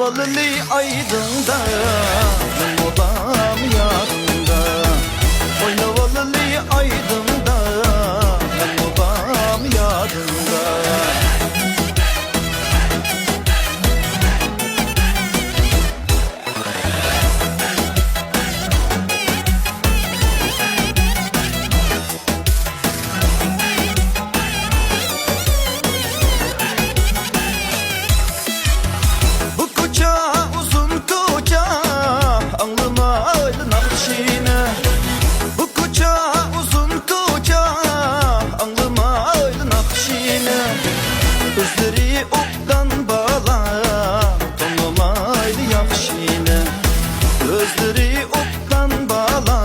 Oynavalı aydında babam yanında. Oynavalı aydında babam yanında. Gözleri oktan bala, tonlamaydı yakşine. Gözleri oktan bala,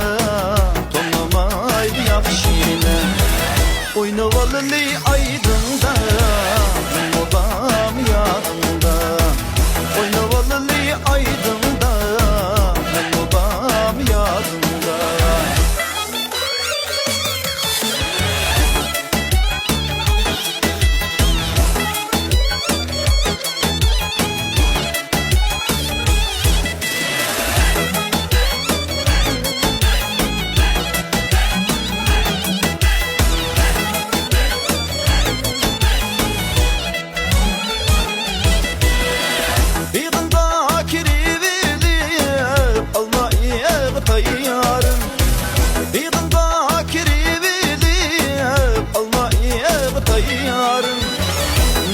tonlamaydı yakşine. Oynavalı aydında babam yanında. Oynavalı aydında babam yanında.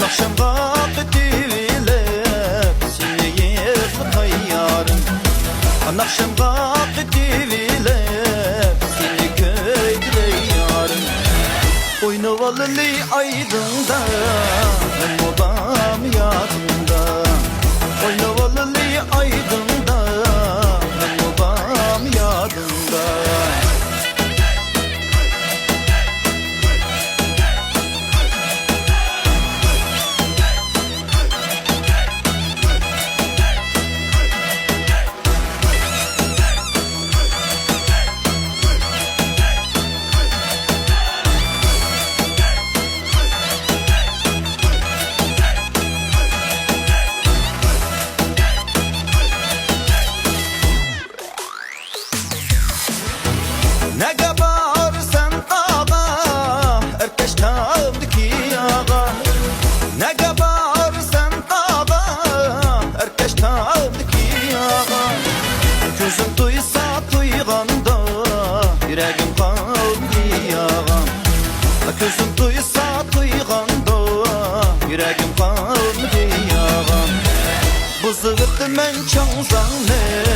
Nakşem vakti vilep seni yıklı tayyarın. Nakşem vakti vilep seni köydü yarın. Oynavalı aydında babam yanında. Oynavalı aydında babam yanında. Ne kadar sen ağa, erkeş kaldı ki ağa. Ne kadar sen ağa, erkeş kaldı ki ağa. Gözüm duysa duyganda, yüreğim kaldı ağa. Gözüm duysa duyganda, yüreğim kaldı ağa. Bu zıvıttı men çalzanı.